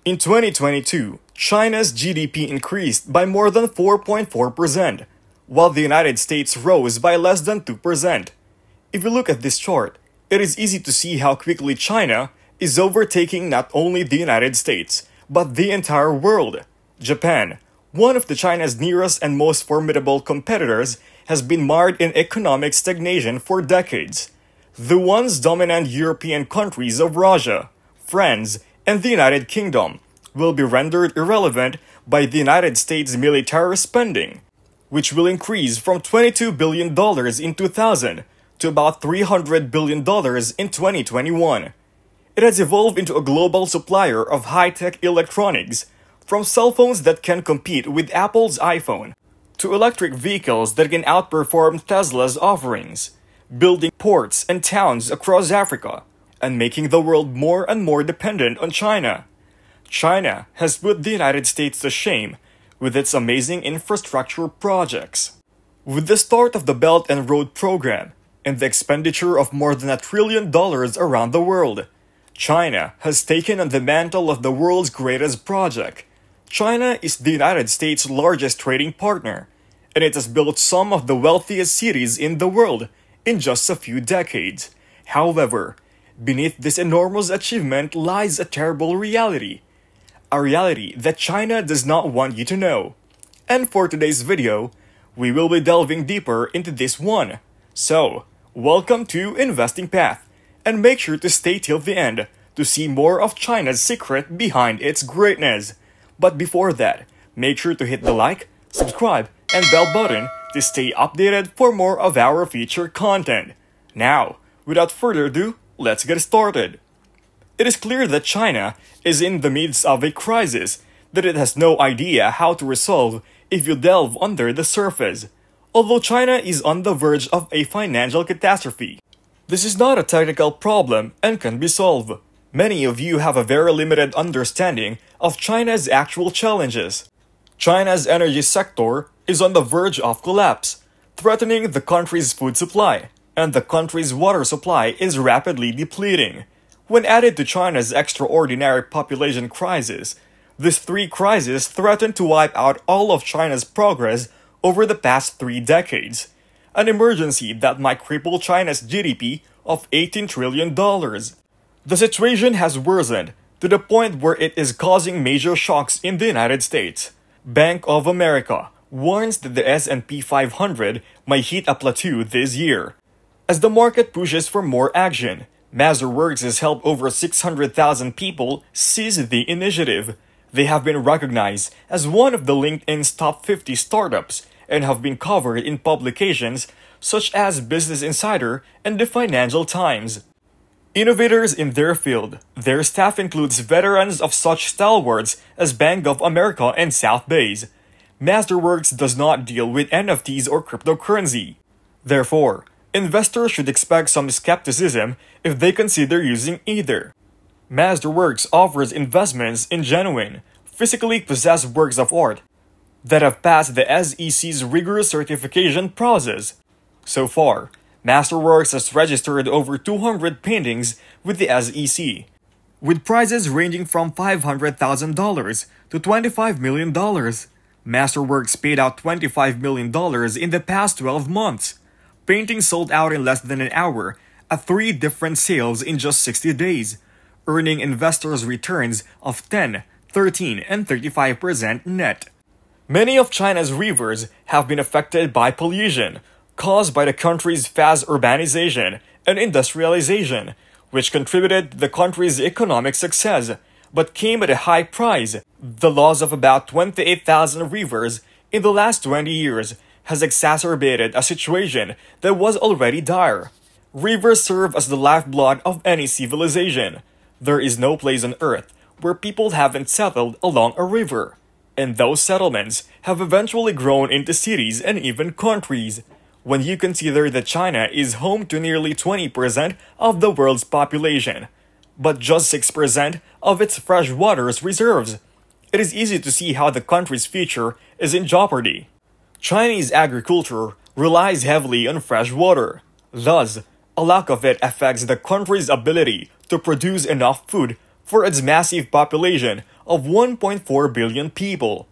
In 2022, China's GDP increased by more than 4.4%, while the United States rose by less than 2%. If you look at this chart, it is easy to see how quickly China is overtaking not only the United States, but the entire world. Japan, one of China's nearest and most formidable competitors, has been mired in economic stagnation for decades. The once dominant European countries of Russia, France, and the United Kingdom will be rendered irrelevant by the United States military spending, which will increase from $22 billion in 2000 to about $300 billion in 2021. It has evolved into a global supplier of high-tech electronics, from cell phones that can compete with Apple's iPhone, to electric vehicles that can outperform Tesla's offerings, building ports and towns across Africa, and making the world more and more dependent on China. China has put the United States to shame with its amazing infrastructure projects. With the start of the Belt and Road program and the expenditure of more than $1 trillion around the world, China has taken on the mantle of the world's greatest project. China is the United States' largest trading partner, and it has built some of the wealthiest cities in the world in just a few decades. However, beneath this enormous achievement lies a terrible reality. A reality that China does not want you to know. And for today's video, we will be delving deeper into this one. So, welcome to Investing Path, and make sure to stay till the end to see more of China's secret behind its greatness. But before that, make sure to hit the like, subscribe, and bell button to stay updated for more of our featured content. Now, without further ado, let's get started. It is clear that China is in the midst of a crisis that it has no idea how to resolve if you delve under the surface. Although China is on the verge of a financial catastrophe, this is not a technical problem and can be solved. Many of you have a very limited understanding of China's actual challenges. China's energy sector is on the verge of collapse, threatening the country's food supply, and the country's water supply is rapidly depleting. When added to China's extraordinary population crisis, these three crises threaten to wipe out all of China's progress over the past 3 decades, an emergency that might cripple China's GDP of $18 trillion. The situation has worsened to the point where it is causing major shocks in the United States. Bank of America warns that the S&P 500 might hit a plateau this year. As the market pushes for more action, Masterworks has helped over 600,000 people seize the initiative. They have been recognized as one of the LinkedIn's top 50 startups and have been covered in publications such as Business Insider and the Financial Times. Innovators in their field, their staff includes veterans of such stalwarts as Bank of America and South Bay's. Masterworks does not deal with NFTs or cryptocurrency. Therefore, investors should expect some skepticism if they consider using either. Masterworks offers investments in genuine, physically possessed works of art that have passed the SEC's rigorous certification process. So far, Masterworks has registered over 200 paintings with the SEC, with prices ranging from $500,000 to $25 million. Masterworks paid out $25 million in the past 12 months. Paintings sold out in less than an hour at 3 different sales in just 60 days, earning investors returns of 10, 13, and 35% net. Many of China's rivers have been affected by pollution caused by the country's fast urbanization and industrialization, which contributed to the country's economic success, but came at a high price. The loss of about 28,000 rivers in the last 20 years has exacerbated a situation that was already dire. Rivers serve as the lifeblood of any civilization. There is no place on Earth where people haven't settled along a river, and those settlements have eventually grown into cities and even countries. When you consider that China is home to nearly 20% of the world's population, but just 6% of its freshwater reserves, it is easy to see how the country's future is in jeopardy. Chinese agriculture relies heavily on fresh water. Thus, a lack of it affects the country's ability to produce enough food for its massive population of 1.4 billion people.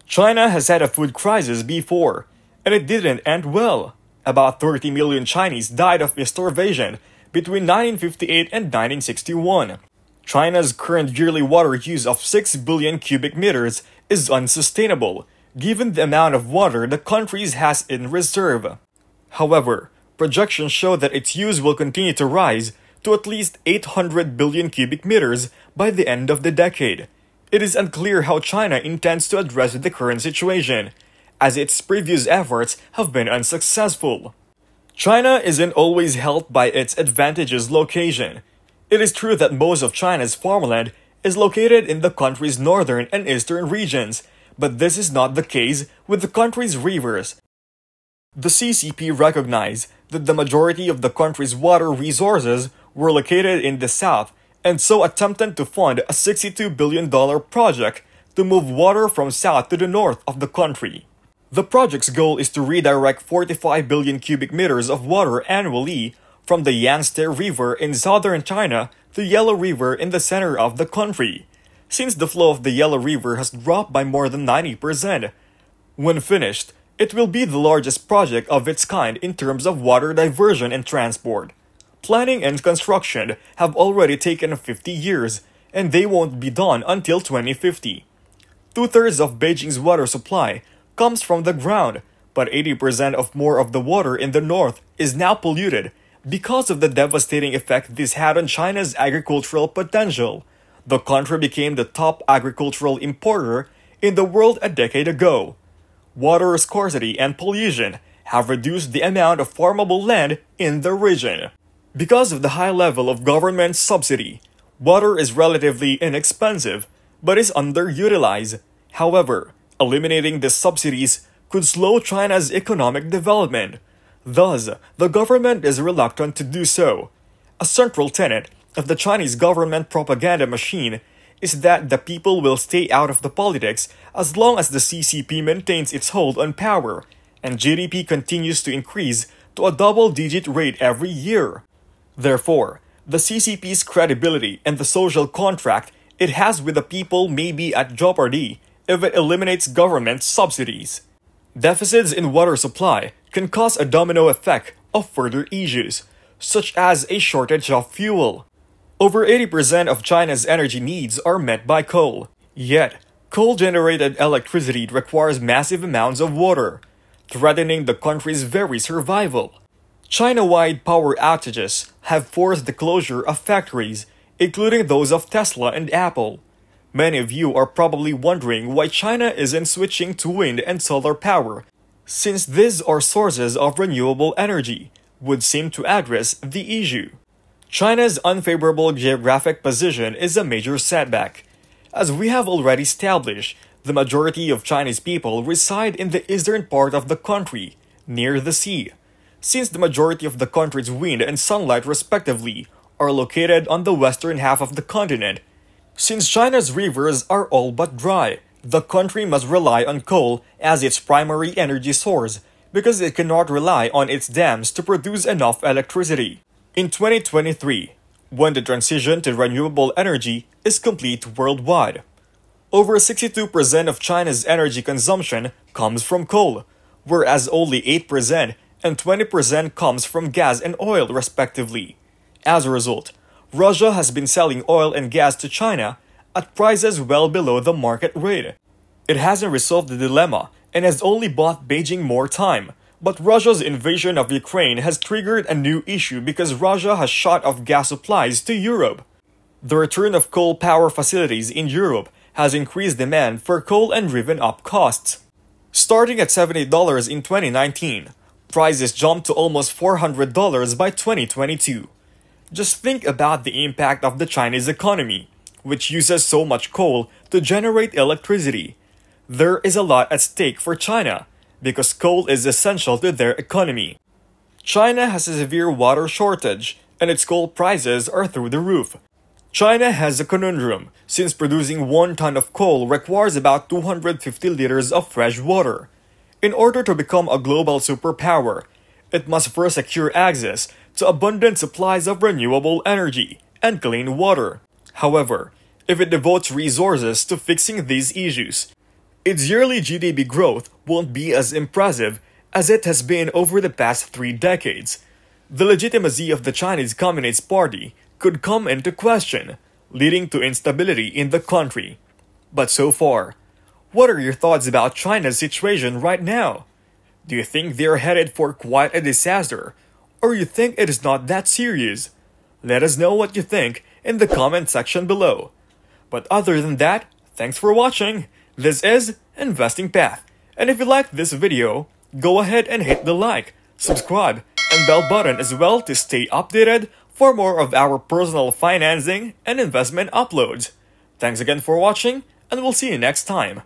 China has had a food crisis before, and it didn't end well. About 30 million Chinese died of starvation between 1958 and 1961. China's current yearly water use of 6 billion cubic meters is unsustainable, given the amount of water the country has in reserve. However, projections show that its use will continue to rise to at least 800 billion cubic meters by the end of the decade. It is unclear how China intends to address the current situation, as its previous efforts have been unsuccessful. China isn't always helped by its advantageous location. It is true that most of China's farmland is located in the country's northern and eastern regions, but this is not the case with the country's rivers. The CCP recognized that the majority of the country's water resources were located in the south, and so attempted to fund a $62 billion project to move water from south to the north of the country. The project's goal is to redirect 45 billion cubic meters of water annually from the Yangtze River in southern China to Yellow River in the center of the country, since the flow of the Yellow River has dropped by more than 90%. When finished, it will be the largest project of its kind in terms of water diversion and transport. Planning and construction have already taken 50 years, and they won't be done until 2050. Two-thirds of Beijing's water supply comes from the ground, but 80% of more of the water in the north is now polluted because of the devastating effect this had on China's agricultural potential. The country became the top agricultural importer in the world a decade ago. Water scarcity and pollution have reduced the amount of farmable land in the region. Because of the high level of government subsidy, water is relatively inexpensive, but is underutilized. However, eliminating the subsidies could slow China's economic development. Thus, the government is reluctant to do so. A central tenet of the Chinese government propaganda machine is that the people will stay out of the politics as long as the CCP maintains its hold on power, and GDP continues to increase to a double-digit rate every year. Therefore, the CCP's credibility and the social contract it has with the people may be at jeopardy if it eliminates government subsidies. Deficits in water supply can cause a domino effect of further issues, such as a shortage of fuel. Over 80% of China's energy needs are met by coal. Yet, coal-generated electricity requires massive amounts of water, threatening the country's very survival. China-wide power outages have forced the closure of factories, including those of Tesla and Apple. Many of you are probably wondering why China isn't switching to wind and solar power, since these are sources of renewable energy, would seem to address the issue. China's unfavorable geographic position is a major setback. As we have already established, the majority of Chinese people reside in the eastern part of the country, near the sea, since the majority of the country's wind and sunlight respectively are located on the western half of the continent. Since China's rivers are all but dry, the country must rely on coal as its primary energy source because it cannot rely on its dams to produce enough electricity. In 2023, when the transition to renewable energy is complete worldwide, over 62% of China's energy consumption comes from coal, whereas only 8% and 20% comes from gas and oil respectively. As a result, Russia has been selling oil and gas to China at prices well below the market rate. It hasn't resolved the dilemma and has only bought Beijing more time, but Russia's invasion of Ukraine has triggered a new issue because Russia has shut off gas supplies to Europe. The return of coal power facilities in Europe has increased demand for coal and driven up costs. Starting at $70 in 2019, prices jumped to almost $400 by 2022. Just think about the impact of the Chinese economy, which uses so much coal to generate electricity. There is a lot at stake for China, because coal is essential to their economy. China has a severe water shortage, and its coal prices are through the roof. China has a conundrum, since producing 1 ton of coal requires about 250 liters of fresh water. In order to become a global superpower, it must first secure access to abundant supplies of renewable energy and clean water. However, if it devotes resources to fixing these issues. Its yearly GDP growth won't be as impressive as it has been over the past 3 decades. The legitimacy of the Chinese Communist Party could come into question, leading to instability in the country. But so far, what are your thoughts about China's situation right now? Do you think they're headed for quite a disaster, or you think it is not that serious? Let us know what you think in the comment section below. But other than that, thanks for watching. This is Investing Path. And if you liked this video, go ahead and hit the like, subscribe, and bell button as well to stay updated for more of our personal financing and investment uploads. Thanks again for watching, and we'll see you next time.